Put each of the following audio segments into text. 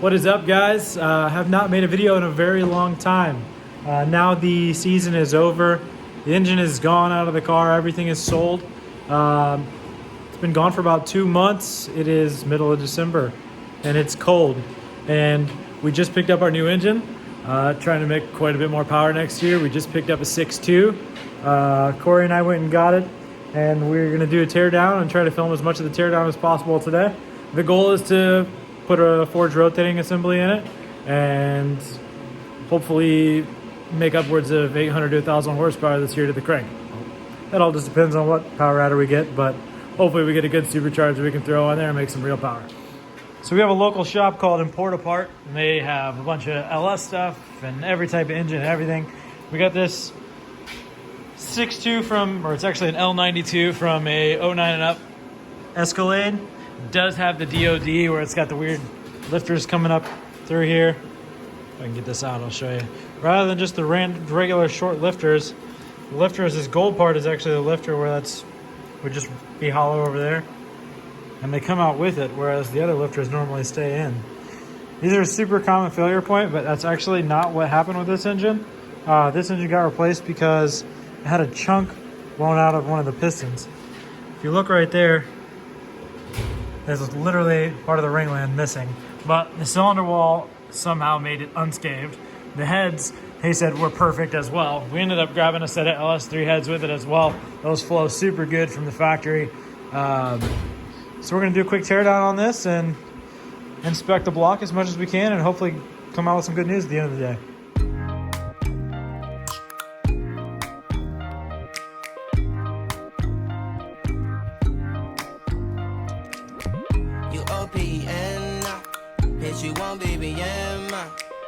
What is up, guys? Have not made a video in a very long time. Now the season is over. The engine is gone out of the car. Everything is sold. It's been gone for about 2 months. It is middle of December and it's cold. And we just picked up our new engine, trying to make quite a bit more power next year. We just picked up a 6.2. Corey and I went and got it, and we're gonna do a teardown and try to film as much of the teardown as possible today. The goal is to put a forged rotating assembly in it and hopefully make upwards of 800 to 1,000 horsepower this year to the crank. That all just depends on what power adder we get, but hopefully we get a good supercharger we can throw on there and make some real power. So we have a local shop called Import Apart, and they have a bunch of LS stuff and every type of engine and everything. We got this 6.2 from, or it's actually an L92 from a 09 and up Escalade. It does have the DOD where it's got the weird lifters coming up through here. If I can get this out, I'll show you. Rather than just the regular short lifters, the lifters, this gold part is actually the lifter where that's would just be hollow over there. And they come out with it, whereas the other lifters normally stay in. These are a super common failure point, but that's actually not what happened with this engine. This engine got replaced because it had a chunk blown out of one of the pistons. If you look right there, there's literally part of the ringland missing, but the cylinder wall somehow made it unscathed. The heads, they said, were perfect as well. We ended up grabbing a set of LS3 heads with it as well. Those flow super good from the factory. So we're gonna do a quick teardown on this and inspect the block as much as we can and hopefully come out with some good news at the end of the day. Bitch, you won't BBM.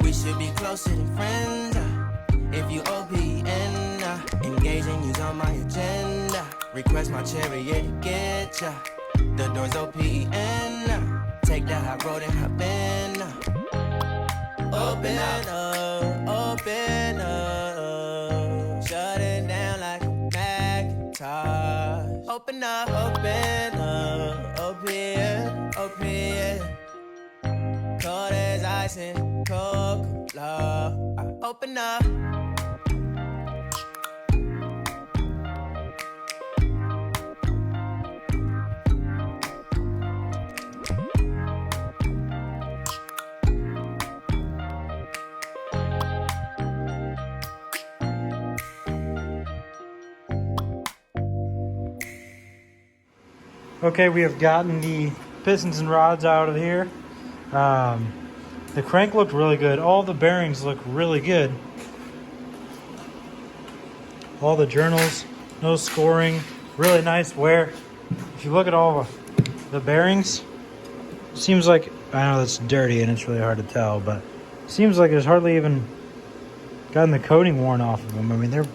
We should be closer than friends. If you OPN, engaging you's on my agenda. Request my chariot to get ya. The door's OPN. Take that hot road and hop in. Open up, open up. Shut it down like a Macintosh. Open up, open. Cold as ice and Coca-Cola. Open up. Okay, we have gotten the pistons and rods out of here. The crank looked really good. All the bearings look really good. All the journals, no scoring, really nice wear. If you look at all the bearings, it seems like, I know that's dirty and it's really hard to tell, but it seems like there's hardly even gotten the coating worn off of them. I mean, they're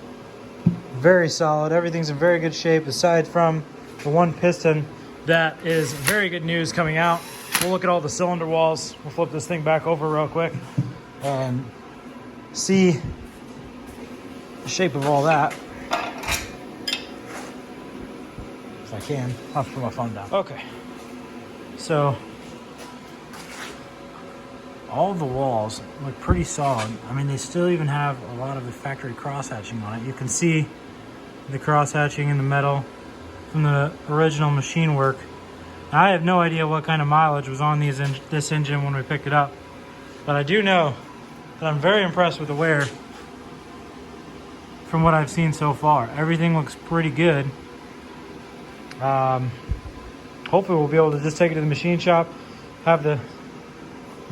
very solid. Everything's in very good shape aside from the one piston. That is very good news coming out. We'll look at all the cylinder walls. We'll flip this thing back over real quick and see the shape of all that. If I can, I'll have to put my phone down. Okay. So all of the walls look pretty solid. I mean, they still even have a lot of the factory cross hatching on it. You can see the cross hatching in the metal from the original machine work. I have no idea what kind of mileage was on this engine when we picked it up, but I do know that I'm very impressed with the wear from what I've seen so far. Everything looks pretty good. Hopefully we'll be able to just take it to the machine shop, have the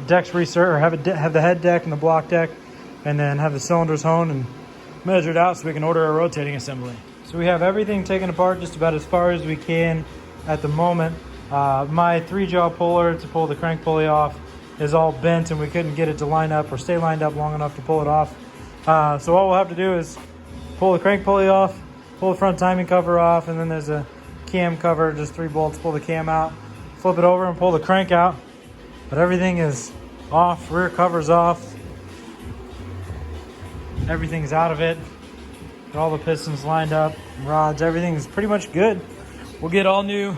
decks or have the head deck and the block deck, and then have the cylinders honed and measured out so we can order a rotating assembly. So we have everything taken apart just about as far as we can at the moment. My 3-jaw puller to pull the crank pulley off is all bent and we couldn't get it to line up or stay lined up long enough to pull it off. So all we'll have to do is pull the crank pulley off, pull the front timing cover off, and then there's a cam cover, just 3 bolts, pull the cam out, flip it over and pull the crank out. But everything is off, rear cover's off. Everything's out of it. Got all the pistons lined up, rods, everything's pretty much good. We'll get all new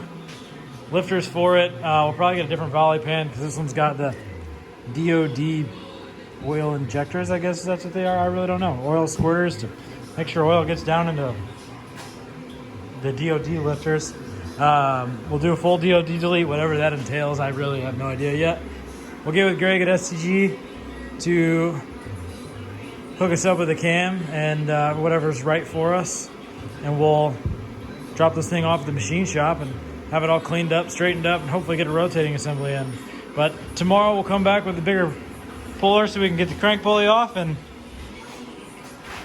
lifters for it. We'll probably get a different volley pin because this one's got the DOD oil injectors, I guess that's what they are. I really don't know. Oil squirters to make sure oil gets down into the DOD lifters. We'll do a full DOD delete, whatever that entails. I really have no idea yet. We'll get with Greg at STG to hook us up with a cam and whatever's right for us. And we'll drop this thing off at the machine shop and have it all cleaned up, straightened up, and hopefully get a rotating assembly in. But tomorrow we'll come back with a bigger puller so we can get the crank pulley off and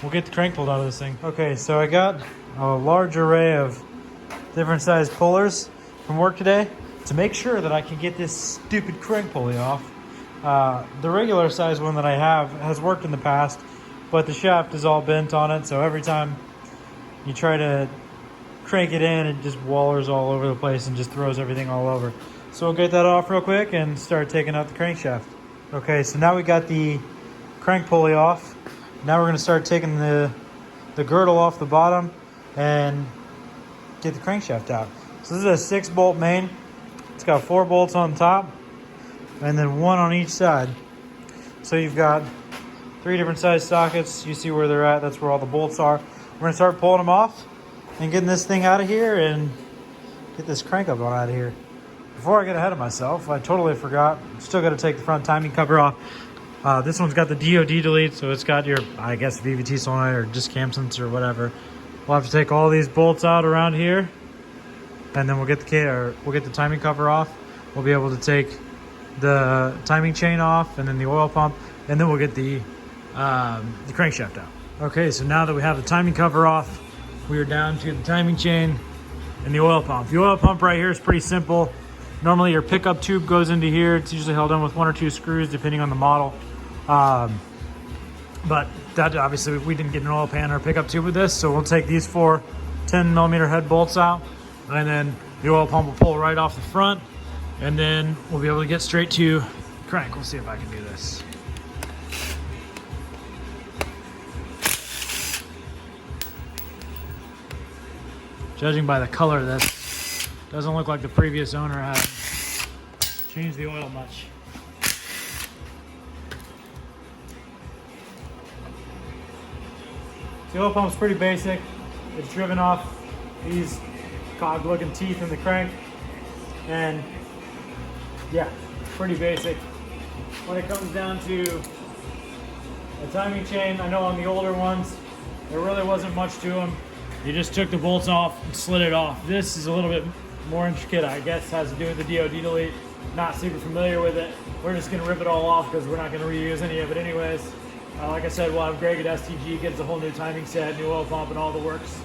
we'll get the crank pulled out of this thing. Okay, so I got a large array of different size pullers from work today to make sure that I can get this stupid crank pulley off. The regular size one that I have has worked in the past, but the shaft is all bent on it, so every time you try to crank it in, it just wallers all over the place and just throws everything all over. So we'll get that off real quick and start taking out the crankshaft. Okay, so now we got the crank pulley off. Now we're going to start taking the girdle off the bottom and get the crankshaft out. So this is a 6-bolt main. It's got 4 bolts on top and then 1 on each side. So you've got 3 different size sockets. You see where they're at. That's where all the bolts are. We're going to start pulling them off and getting this thing out of here and get this crank up on out of here. Before I get ahead of myself, I totally forgot. Still got to take the front timing cover off. This one's got the DOD delete, so it's got your, I guess, VVT solenoid or just cam sensor or whatever. We'll have to take all these bolts out around here, and then we'll get the timing cover off. We'll be able to take the timing chain off, and then the oil pump, and then we'll get the crankshaft out. Okay, so now that we have the timing cover off, we are down to the timing chain and the oil pump. The oil pump right here is pretty simple. Normally your pickup tube goes into here. It's usually held on with 1 or 2 screws depending on the model. But that obviously we didn't get an oil pan or pickup tube with this, so we'll take these 4 10mm head bolts out, and then the oil pump will pull right off the front, and then we'll be able to get straight to crank. We'll see if I can do this. Judging by the color, that doesn't look like the previous owner had changed the oil much. The oil pump's pretty basic. It's driven off these cog-looking teeth in the crank, and yeah, pretty basic. When it comes down to the timing chain, I know on the older ones, there really wasn't much to them. You just took the bolts off and slid it off. This is a little bit more intricate, I guess, has to do with the DOD delete. Not super familiar with it. We're just gonna rip it all off because we're not gonna reuse any of it anyways. Like I said, we'll have Greg at STG, gets a whole new timing set, new oil pump and all the works.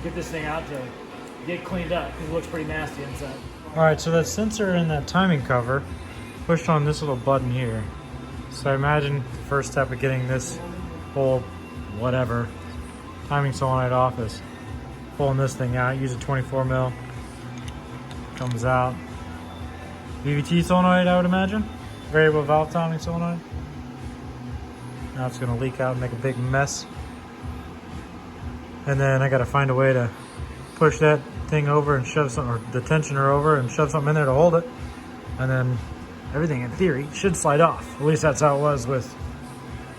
Get this thing out to get cleaned up because it looks pretty nasty inside. All right, so that sensor and that timing cover pushed on this little button here. So I imagine the first step of getting this whole whatever timing solenoid off is pulling this thing out. Use a 24mm. Comes out. VVT solenoid, I would imagine. Variable valve timing solenoid. Now it's going to leak out and make a big mess. And then I got to find a way to push that thing over and shove something, or the tensioner over and shove something in there to hold it. And then everything in theory should slide off. At least that's how it was with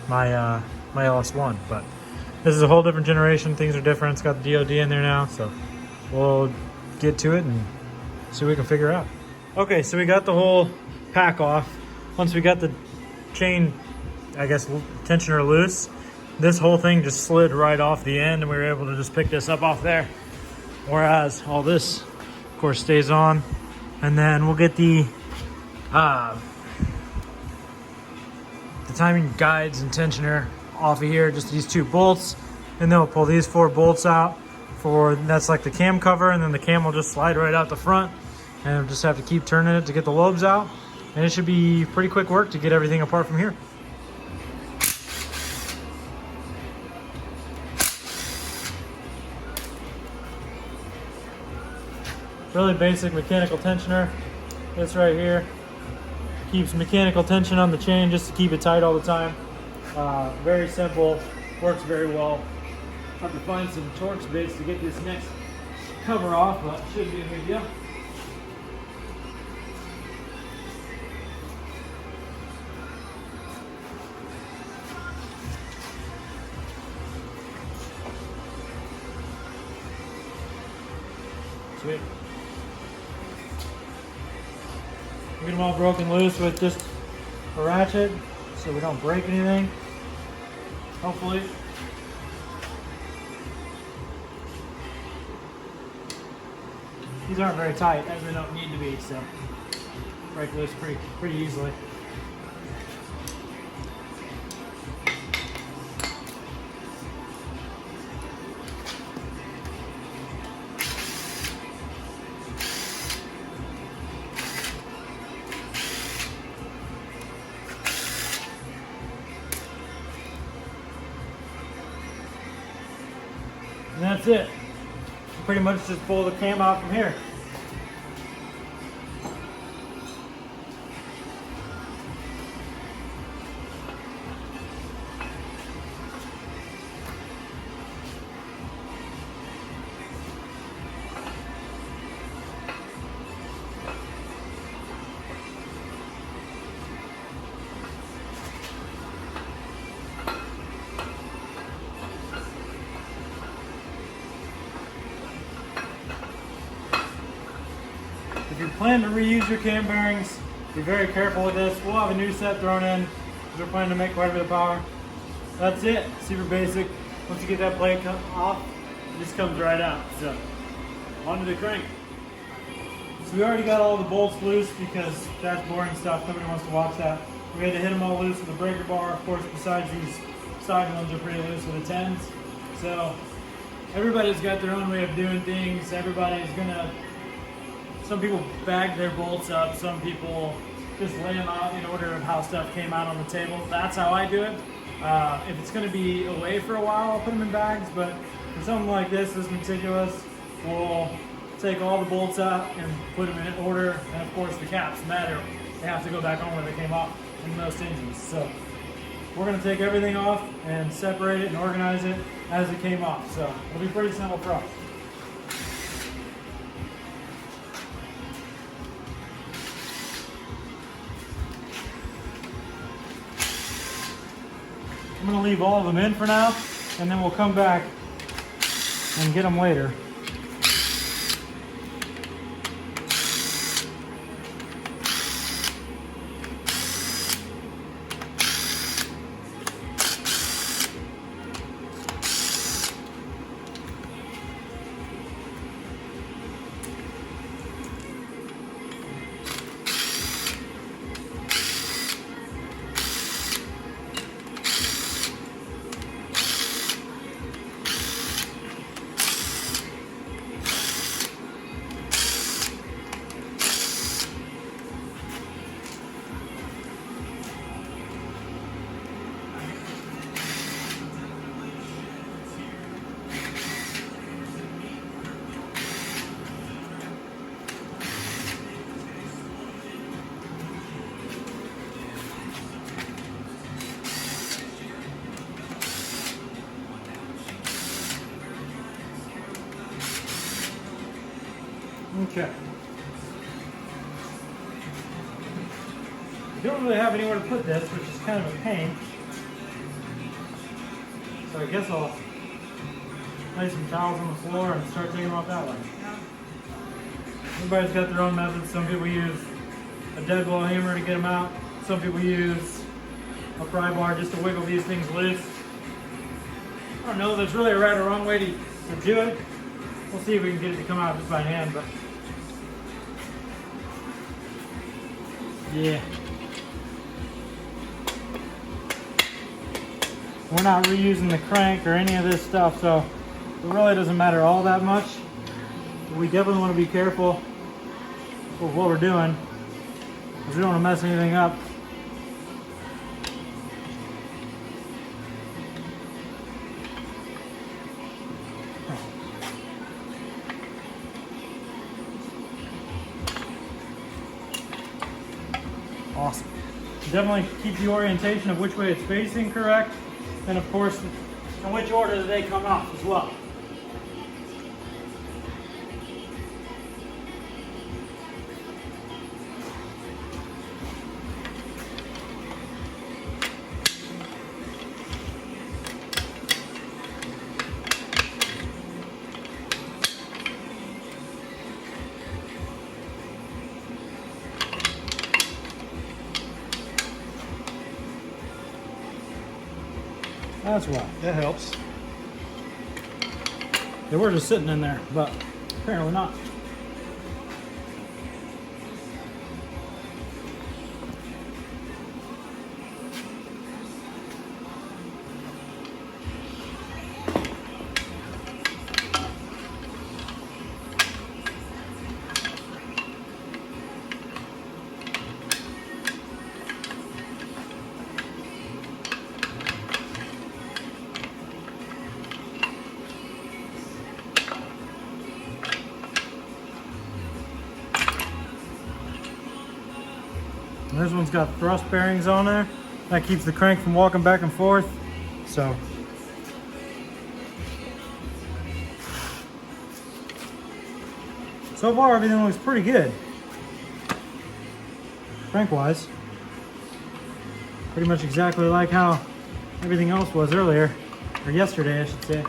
my my LS1. But this is a whole different generation. Things are different. It's got the DOD in there now, so we'll get to it and see what we can figure out. Okay, so we got the whole pack off. Once we got the chain, I guess, tensioner loose, this whole thing just slid right off the end, and we were able to just pick this up off there. Whereas all this, of course, stays on. And then we'll get the timing guides and tensioner off of here, just these 2 bolts, and then we'll pull these 4 bolts out that's like the cam cover, and then the cam will just slide right out the front, and we'll just have to keep turning it to get the lobes out, and it should be pretty quick work to get everything apart from here. Really basic mechanical tensioner. This right here keeps mechanical tension on the chain just to keep it tight all the time. Very simple, works very well. Have to find some Torx bits to get this next cover off, but shouldn't be a big deal. bit. We get them all broken loose with just a ratchet so we don't break anything. Hopefully. These aren't very tight, as they don't need to be, so break loose pretty easily. And that's it. You pretty much just pull the cam out from here. If you plan to reuse your cam bearings, be very careful with this. We'll have a new set thrown in because we're planning to make quite a bit of power. That's it. Super basic. Once you get that plate off, it just comes right out. So, onto the crank. So we already got all the bolts loose because that's boring stuff. Nobody wants to watch that. We had to hit them all loose with a breaker bar. Of course, besides these side ones are pretty loose with the 10s. So, everybody's got their own way of doing things. Some people bag their bolts up, some people just lay them out in order of how stuff came out on the table. That's how I do it. If it's going to be away for a while, I'll put them in bags, but for something like this meticulous, we'll take all the bolts out and put them in order, and of course the caps matter. They have to go back on where they came off in most engines. So we're going to take everything off and separate it and organize it as it came off. So it'll be pretty simple for us. I'm going to leave all of them in for now, and then we'll come back and get them later. Okay. We don't really have anywhere to put this, which is kind of a pain. So I guess I'll lay some towels on the floor and start taking them off that way. Everybody's got their own methods. Some people use a dead blow hammer to get them out. Some people use a pry bar just to wiggle these things loose. I don't know if there's really a right or wrong way to do it. We'll see if we can get it to come out just by hand, but yeah. We're not reusing the crank or any of this stuff, so it really doesn't matter all that much. But we definitely want to be careful with what we're doing because we don't want to mess anything up. Awesome. Definitely keep the orientation of which way it's facing correct, and of course in which order that they come off as well. That's why. That helps. They were just sitting in there, but apparently not. And this one's got thrust bearings on there. That keeps the crank from walking back and forth. So far everything looks pretty good. Crank-wise. Pretty much exactly like how everything else was earlier. Or yesterday, I should say.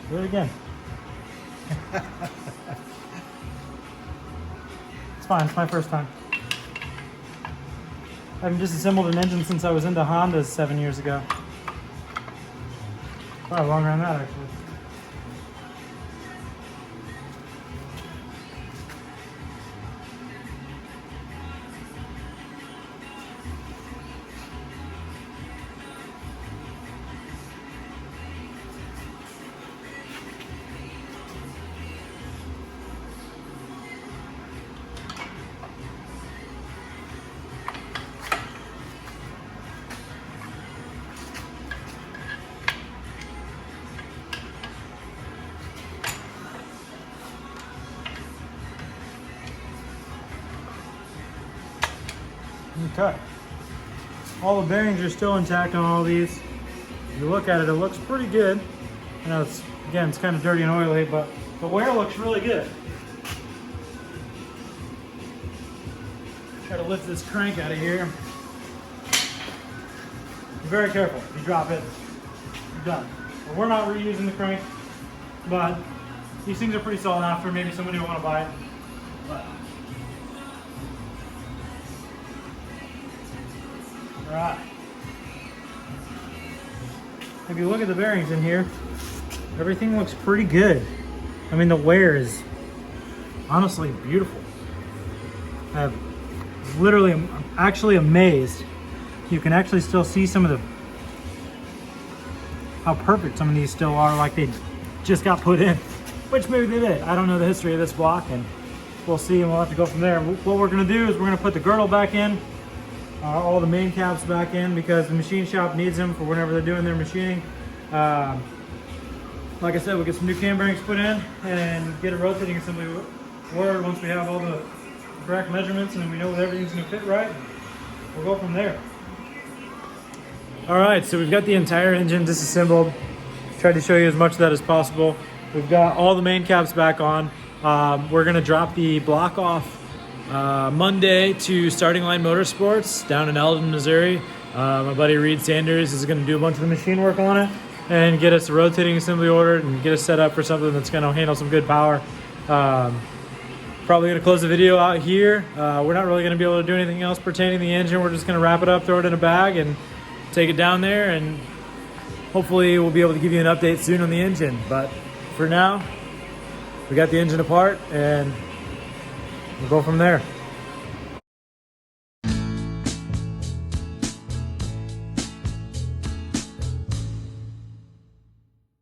Do it again. It's fine, it's my first time. I haven't disassembled an engine since I was into Hondas 7 years ago. Probably longer than that, actually. Okay. All the bearings are still intact on all these. If you look at it, it looks pretty good. I know it's kind of dirty and oily, but the wear looks really good. Try to lift this crank out of here. Be very careful. If you drop it, you're done. Well, we're not reusing the crank, but these things are pretty sought after. Maybe somebody will want to buy it. But Alright. If you look at the bearings in here, everything looks pretty good. I mean, the wear is honestly beautiful. I'm actually amazed. You can actually still see some of how perfect some of these still are, like they just got put in, which maybe they did. I don't know the history of this block, and we'll see, and we'll have to go from there. What we're going to do is we're going to put the girdle back in, all the main caps back in, because the machine shop needs them for whenever they're doing their machining. Like I said, we'll get some new cam bearings put in and get a rotating assembly ordered once we have all the correct measurements and we know that everything's going to fit right. We'll go from there. All right, so we've got the entire engine disassembled. Tried to show you as much of that as possible. We've got all the main caps back on. We're going to drop the block off Monday to Starting Line Motorsports down in Eldon, Missouri. My buddy Reed Sanders is going to do a bunch of the machine work on it and get us a rotating assembly ordered and get us set up for something that's going to handle some good power. Probably going to close the video out here. We're not really going to be able to do anything else pertaining to the engine. We're just going to wrap it up, throw it in a bag, and take it down there, and hopefully we'll be able to give you an update soon on the engine. But for now, we got the engine apart, and we'll go from there.